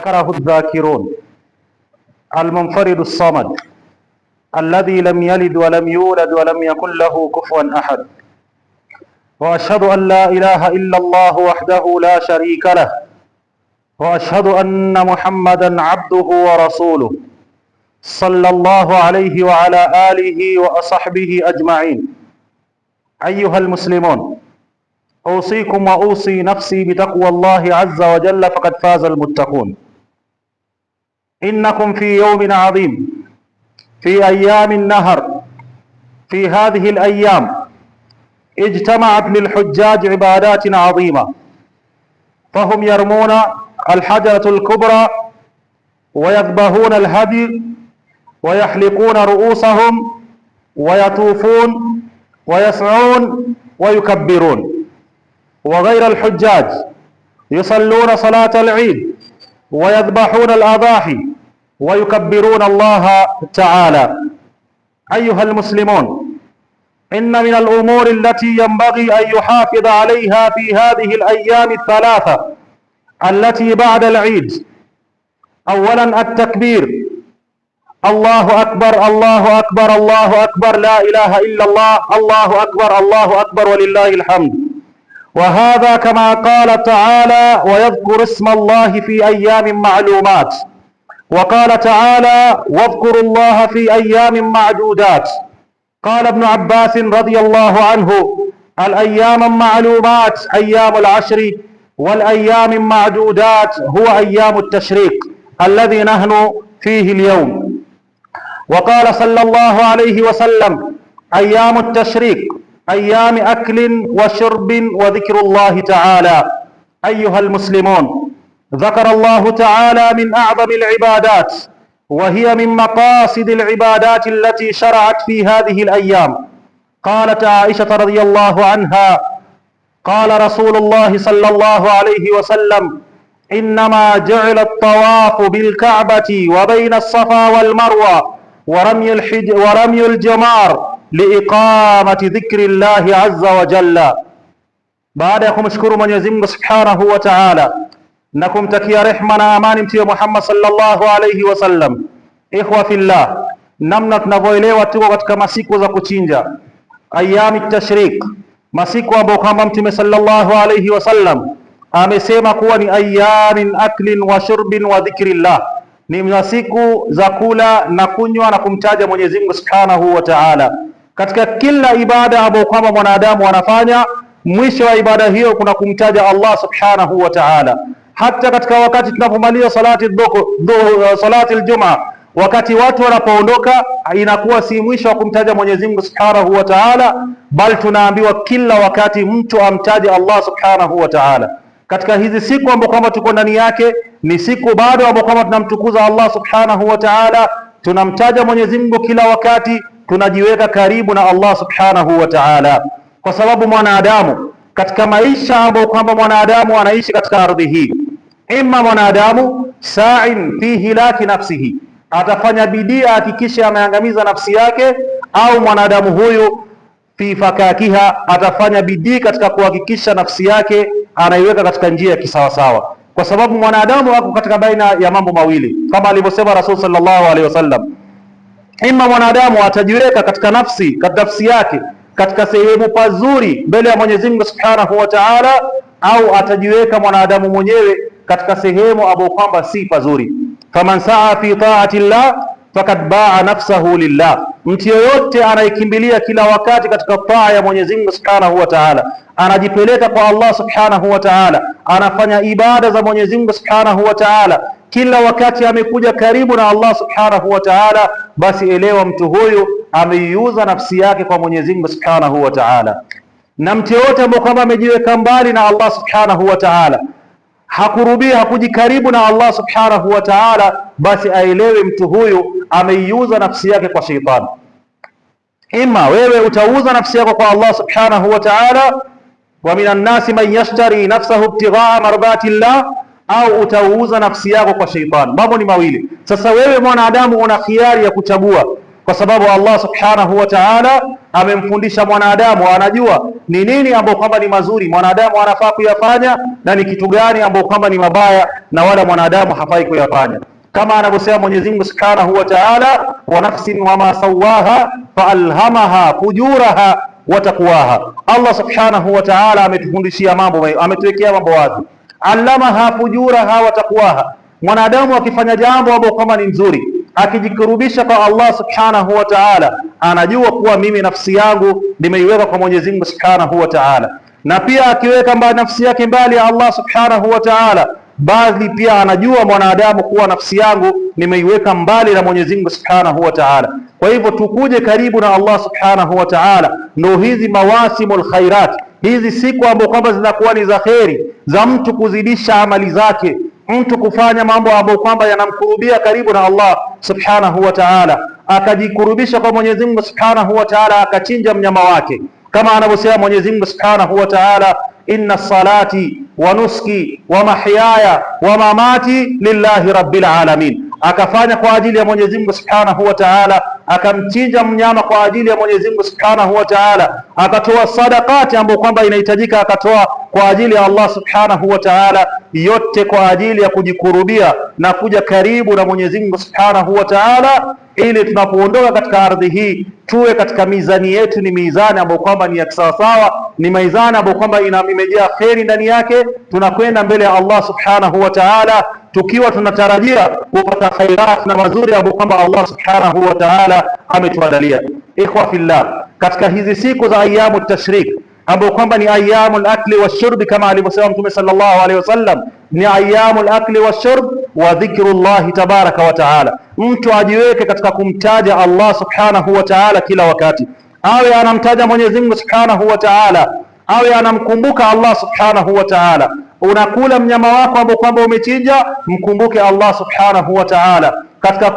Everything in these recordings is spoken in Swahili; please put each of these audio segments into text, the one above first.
ذكره الذاكرون المنفرد الصمد الذي لم يلد ولم يولد ولم يكن له كفوا أحد. وأشهد أن لا إله إلا الله وحده لا شريك له، وأشهد أن محمدا عبده ورسوله صلى الله عليه وعلى آله وصحبه أجمعين. أيها المسلمون، أوصيكم وأوصي نفسي بتقوى الله عز وجل، فقد فاز المتقون. إنكم في يوم عظيم، في أيام النهر، في هذه الأيام اجتمعت للحجاج عبادات عظيمة، فهم يرمون الحجرة الكبرى ويذبحون الهدي ويحلقون رؤوسهم ويطوفون ويسعون ويكبرون. وغير الحجاج يصلون صلاة العيد ويذبحون الأضاحي ويكبرون الله تعالى. أيها المسلمون، إن من الأمور التي ينبغي أن يحافظ عليها في هذه الأيام الثلاثة التي بعد العيد، أولا التكبير، الله أكبر الله أكبر الله أكبر، لا إله إلا الله، الله أكبر الله أكبر ولله الحمد. وهذا كما قال تعالى: ويذكر اسم الله في أيام معلومات. وقال تعالى: واذكروا الله في أيام معدودات. قال ابن عباس رضي الله عنه: الأيام معلومات أيام العشر، والأيام معدودات هو أيام التشريق الذي نحن فيه اليوم. وقال صلى الله عليه وسلم: أيام التشريق أيام أكل وشرب وذكر الله تعالى. أيها المسلمون، ذكر الله تعالى من أعظم العبادات، وهي من مقاصد العبادات التي شرعت في هذه الأيام. قالت عائشة رضي الله عنها: قال رسول الله صلى الله عليه وسلم: إنما جعل الطواف بالكعبة وبين الصفا والمروة ورمي الجمار لإقامة ذكر الله عز وجل. baada ya kumshukuru Mwenyezi Mungu Subhanahu wa Ta'ala na kumtakia rehma na amani Mtume Muhammad sallallahu alayhi wasallam, ikhwa fillah, namna tunavyoelewa tuko katika masiku za kuchinja, ayami tashrik, masiku ambayo kwamba Mtume sallallahu alayhi wasallam amesema kuwa ni ayamin aklin wa shurbin wa dhikrillah, ni masiku za kula na kunywa na kumtaja Mwenyezi Mungu Subhanahu wa Ta'ala. Katika kila ibada ambayo kwamba mwanadamu anafanya, mwisho wa ibada hiyo kuna kumtaja Allah Subhanahu wa Ta'ala. Hata katika wakati tunapomaliza salati al-Jum'a, wakati watu wanapoondoka, inakuwa si mwisho wa kumtaja Mwenyezi Mungu Subhanahu wa Ta'ala, bali tunaambiwa kila wakati mtu amtaje Allah Subhanahu wa Ta'ala. Katika hizi siku ambazo kwamba tuko ndani yake, ni siku bado ambazo kwamba tunamtukuza Allah Subhanahu wa Ta'ala, tunamtaja Mwenyezi Mungu kila wakati, tunajiweka karibu na Allah Subhanahu wa Ta'ala. Kwa sababu mwanadamu katika maisha ambayo kwamba mwanadamu anaishi katika ardhi hii, imma mwanadamu sa'in fi hilaki nafsihi, atafanya bidii ahakikishe ameangamiza nafsi yake, au mwanadamu huyu fi fakakiha, atafanya bidii katika kuhakikisha nafsi yake anaiweka katika njia ya kisawasawa. Kwa sababu mwanadamu ako katika baina ya mambo mawili, kama alivyosema Rasul sallallahu alaihi wasallam: imma mwanadamu atajiweka katika nafsi yake katika sehemu pazuri mbele ya Mwenyezi Mungu Subhanahu wa Ta'ala, au atajiweka mwanadamu mwenyewe katika sehemu ambayo kwamba si pazuri. Faman saa fi ta'ati llah faqad ba'a nafsahu lillah, mtu yoyote anayekimbilia kila wakati katika taa ya Mwenyezi Mungu Subhanahu wa Ta'ala, anajipeleka kwa Allah Subhanahu wa Ta'ala, anafanya ibada za Mwenyezi Mungu Subhanahu wa Ta'ala, kila wakati amekuja karibu na Allah Subhanahu wa Ta'ala, basi elewa mtu huyu ameiuza nafsi yake kwa Mwenyezi Mungu Subhanahu wa Ta'ala. Na mtu yote ambaye kwamba amejiweka mbali na Allah Subhanahu wa Ta'ala, hakurubia hakujikaribu na Allah Subhanahu wa Ta'ala, basi aelewe mtu huyu ameiuza nafsi yake kwa sheitani. Ima wewe utauza nafsi yako kwa Allah Subhanahu wa Ta'ala, wa minan nasi man yashtari nafsahu ibtighaa mardati llah, au utauza nafsi yako kwa sheitani. Mambo ni mawili. Sasa wewe mwanadamu una khiari ya kuchagua, kwa sababu Allah Subhanahu wa Ta'ala amemfundisha mwanadamu, anajua ni nini ambayo kwamba ni mazuri mwanadamu anafaa kuyafanya na ni kitu gani ambayo kwamba ni mabaya na wala mwanadamu hafai kuyafanya, kama anavyosema Mwenyezi Mungu Subhanahu wa Ta'ala, wa nafsin wama sawaha faalhamaha fujuraha wa taqwaha. Allah Subhanahu wa Ta'ala ametufundishia mambo, ametuwekea mambo wazi, allamaha fujuraha wa taqwaha. Mwanadamu akifanya jambo ambalo kwamba ni nzuri, akijikurubisha kwa Allah Subhanahu wa Ta'ala, anajua kuwa mimi nafsi yangu nimeiweka kwa Mwenyezi Mungu Subhanahu wa Ta'ala, na pia akiweka mbali nafsi yake mbali ya Allah Subhanahu wa Ta'ala, bali pia anajua mwanadamu kuwa nafsi yangu nimeiweka mbali na Mwenyezi Mungu Subhanahu wa Ta'ala. Kwa hivyo tukuje karibu na Allah Subhanahu wa Ta'ala, ndio hizi mawasimul khairat, hizi siku ambazo kwamba zinakuwa ni za kheri, za mtu kuzidisha amali zake, mtu kufanya mambo ambayo kwamba yanamkurubia karibu na Allah Subhanahu wa Ta'ala, akajikurubisha kwa Mwenyezi Mungu Subhanahu wa Ta'ala, akachinja mnyama wake, kama anavyosema Mwenyezi Mungu Subhanahu wa Ta'ala, inna salati wa nuski wa mahyaya wa mamati lillahi rabbil alamin. Akafanya kwa ajili ya Mwenyezi Mungu Subhanahu wa Ta'ala, akamchinja mnyama kwa ajili ya Mwenyezi Mungu Subhanahu wa Ta'ala, akatoa sadakati ambayo kwamba inahitajika, akatoa kwa ajili ya Allah Subhanahu wa Ta'ala, yote kwa ajili ya kujikurubia na kuja karibu na Mwenyezi Mungu Subhanahu wa Ta'ala, ili tunapoondoka katika ardhi hii tuwe katika mizani yetu ni mizani ambayo kwamba ni ya sawasawa, ni mizani ambayo kwamba imejaa kheri ndani yake. Tunakwenda mbele ya Allah Subhanahu wa Ta'ala tukiwa tunatarajia kupata khairat na mazuri ambayo kwamba Allah Subhanahu wa Ta'ala ametuandalia. Ikhwa fillah, katika hizi siku za ayamu tashrik ambayo kwamba ni ayamul akli washurb, kama alivyosema Mtume sallallahu alaihi wasallam, ni ayamul akli washurb wa dhikrullahi tabaraka wa taala. Mtu ajiweke katika kumtaja Allah Subhanahu wa Ta'ala kila wakati, awe anamtaja Mwenyezi Mungu Subhanahu wa Ta'ala, awe anamkumbuka Allah Subhanahu wa Ta'ala. Unakula mnyama wako ambao kwamba umechinja, mkumbuke Allah Subhanahu wa Ta'ala katika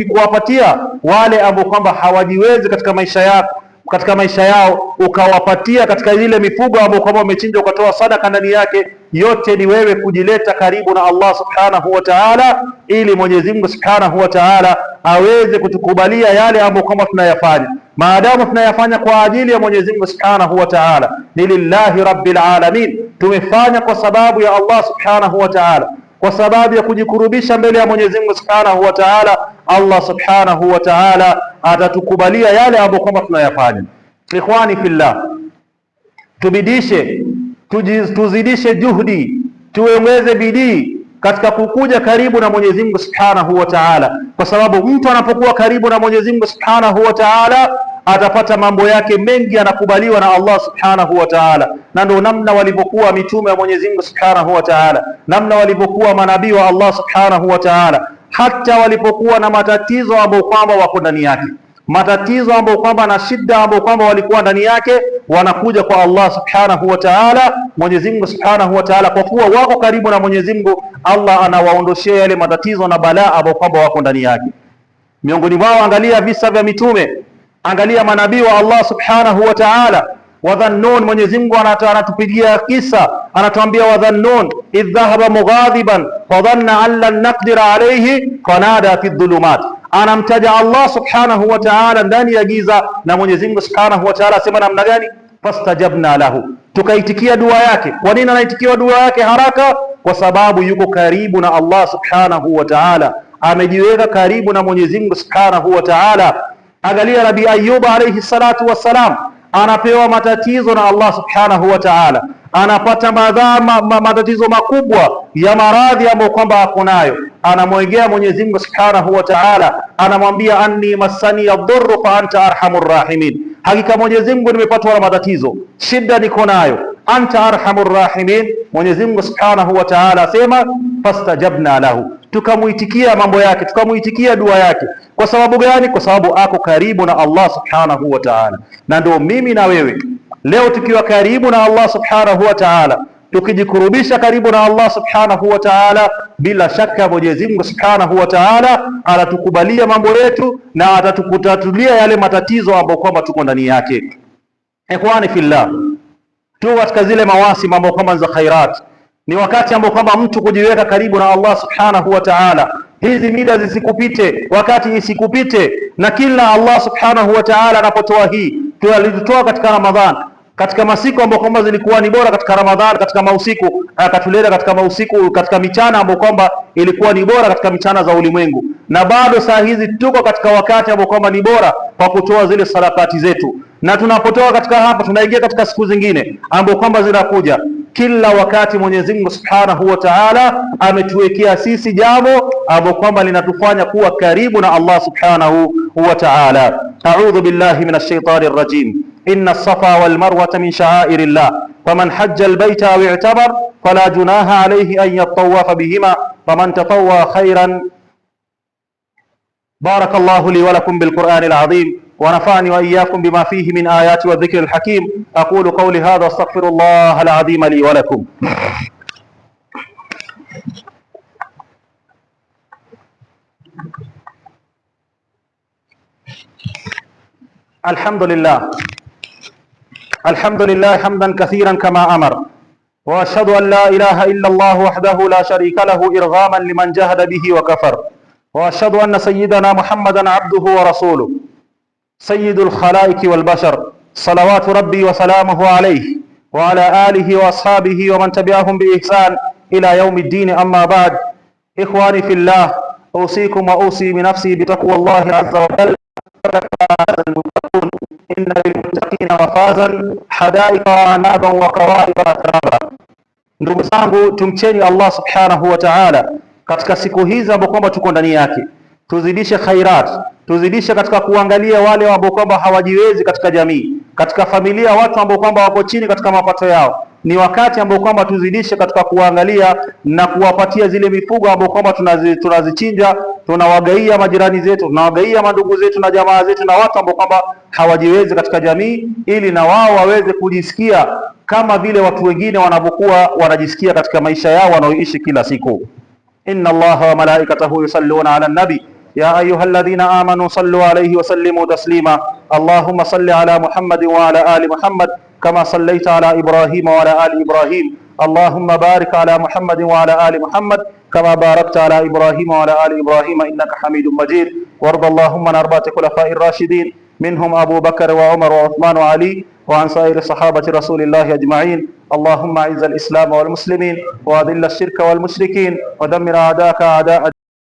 kuwapatia wale ambao kwamba hawajiwezi katika maisha yao, ukawapatia katika ile mifugo ambayo kwamba umechinja, ukatoa sadaka ndani yake. Yote ni wewe kujileta karibu na Allah Subhanahu wa Ta'ala, ili Mwenyezi Mungu Subhanahu wa Ta'ala aweze kutukubalia yale ambayo kwamba tunayafanya. Maadamu tunayafanya kwa ajili ya Mwenyezi Mungu Subhanahu wa Ta'ala, ni lillahi rabbil alamin, tumefanya kwa sababu ya Allah Subhanahu wa Ta'ala, kwa sababu ya kujikurubisha mbele ya Mwenyezi Mungu Subhanahu wa Ta'ala, Allah Subhanahu wa Ta'ala atatukubalia yale ambayo kwamba tunayafanya. Ikhwani fillah, tuzidishe juhudi, tuongeze bidii katika kukuja karibu na Mwenyezi Mungu Subhanahu wa Ta'ala, kwa sababu mtu anapokuwa karibu na Mwenyezi Mungu Subhanahu wa Ta'ala atapata mambo yake mengi yanakubaliwa na Allah Subhanahu wa Ta'ala. Na ndio namna walivyokuwa mitume wa Mwenyezi Mungu Subhanahu wa Ta'ala, namna walivyokuwa manabii wa Allah Subhanahu wa Ta'ala, hata walipokuwa na matatizo ambayo kwamba wako ndani yake, matatizo ambayo kwamba na shida ambayo kwamba walikuwa ndani yake, wanakuja kwa Allah Subhanahu wa Ta'ala. Mwenyezi Mungu Subhanahu wa Ta'ala, kwa kuwa wako karibu na Mwenyezi Mungu, Allah anawaondoshea yale matatizo na balaa ambayo kwamba wako ndani yake. Miongoni mwao, angalia visa vya mitume, angalia manabii wa Allah Subhanahu wa Ta'ala. Wadhannun, Mwenyezi Mungu anatupigia kisa, anatuambia wadhannun idh dhahaba mughadiban fadhanna an lan naqdira alayhi fanada fi dhulumat. Anamtaja Allah Subhanahu wa Ta'ala ndani ya giza, na Mwenyezi Mungu Subhanahu wa Ta'ala asema namna gani? Fastajabna lahu, tukaitikia dua yake. Kwa nini anaitikia dua yake haraka? Kwa sababu yuko karibu na Allah Subhanahu wa Ta'ala, amejiweka karibu na Mwenyezi Mungu Subhanahu wa Ta'ala. Angalia Nabii Ayub alayhi salatu wassalam, anapewa matatizo na Allah Subhanahu wa Ta'ala, anapata matatizo makubwa ya maradhi ambayo kwamba ako nayo, anamwegea Mwenyezi Mungu Subhanahu wa Ta'ala, anamwambia anni masani yadhurru fa anta arhamur rahimin, hakika Mwenyezi Mungu nimepatwa na matatizo, shida niko nayo, anta arhamur rahimin. Mwenyezi Mungu Subhanahu wa Ta'ala asema fastajabna lahu, tukamuitikia mambo yake, tukamuitikia dua yake. Kwa sababu gani? Kwa sababu ako karibu na Allah Subhanahu wa Ta'ala. Na ndio mimi na wewe leo tukiwa karibu na Allah Subhanahu wa Ta'ala, tukijikurubisha karibu na Allah Subhanahu wa Ta'ala, bila shaka Mwenyezi Mungu Subhanahu wa Ta'ala atatukubalia mambo yetu na atatukutatulia yale matatizo ambayo kwamba tuko ndani yake. Ikhwani fillah, tu katika zile mawasi mambo kwamba za khairat, ni wakati ambao kwamba mtu kujiweka karibu na Allah Subhanahu wa Ta'ala. Hizi mida zisikupite, wakati isikupite, na kila Allah Subhanahu wa Ta'ala anapotoa hii Tulitoa katika Ramadhan, katika masiku ambayo kwamba zilikuwa ni bora katika Ramadhan, katika mausiku akatuleta katika mausiku, katika michana ambayo kwamba ilikuwa ni bora katika michana za ulimwengu, na bado saa hizi tuko katika wakati ambao kwamba ni bora kwa kutoa zile sadakati zetu, na tunapotoa katika hapa tunaingia katika siku zingine ambapo kwamba zinakuja. Kila wakati Mwenyezi Mungu Subhanahu wa Ta'ala ametuwekea sisi jambo ambalo kwamba linatufanya kuwa karibu na Allah Subhanahu wa Ta'ala. A'udhu billahi minash shaitanir rajim. Inna as-safa wal marwata min sha'airillah faman hajja al-bayta aw i'tamar fala junaha alayhi an yatawafa bihima faman tatawwa khairan. Barakallahu li wa lakum bil Qur'anil azim ونفعني وإياكم بما فيه من آيات والذكر الحكيم. أقول قولي هذا واستغفر الله العظيم لي ولكم. الحمد لله حمدا كثيرا كما أمر، وأشهد أن لا إله إلا الله وحده لا شريك له إرغاما لمن جهد به وكفر، وأشهد أن سيدنا محمدا عبده ورسوله سيد الخلائق والبشر، صلوات ربي وسلامه عليه وعلى آله وأصحابه ومن تبعهم بإحسان إلى يوم الدين. أما بعد، إخواني في الله، أوصيكم وأوصي بنفسي بتقوى الله عز وجل. إن للمتقين مفازا حدائق وأعنابا وكواعب أترابا. Ndugu zangu, tumcheni Allah subhanahu wa ta'ala katika siku hizi ambapo kwamba tuko ndani yake, tuzidishe khairat, tuzidishe katika kuangalia wale ambao kwamba hawajiwezi katika jamii, katika familia, watu ambao kwamba wako chini katika mapato yao. Ni wakati ambao kwamba tuzidishe katika kuangalia na kuwapatia zile mifugo ambao kwamba tunazichinja, tunawagaia majirani zetu, tunawagaia mandugu zetu na jamaa zetu na watu ambao kwamba hawajiwezi katika jamii, ili na wao waweze kujisikia kama vile watu wengine wanavyokuwa wanajisikia katika maisha yao wanaoishi kila siku. Inna Allaha wa malaikatahu yusalluna ala nabi ya ayyuhalladhina amanu sallu alayhi wa sallimu taslima. Allahumma salli ala Muhammadin wa ala ali Muhammad kama sallaita ala Ibrahim wa ala ali Ibrahim. Allahumma barik ala Muhammadin wa ala ali Muhammad kama barakta ala Ibrahim wa ala ali Ibrahim innaka Hamidum Majid. Warda Allahumma an arba'ati khulafa'ir rashidin minhum Abu Bakr wa Umar wa Uthman wa Ali wa an sa'iri sahabati rasulillahi ajma'in. Allahumma a'izz al-islam wal muslimin wa adhill ash-shirka wal mushrikin wa dammir a'da'aka a'da'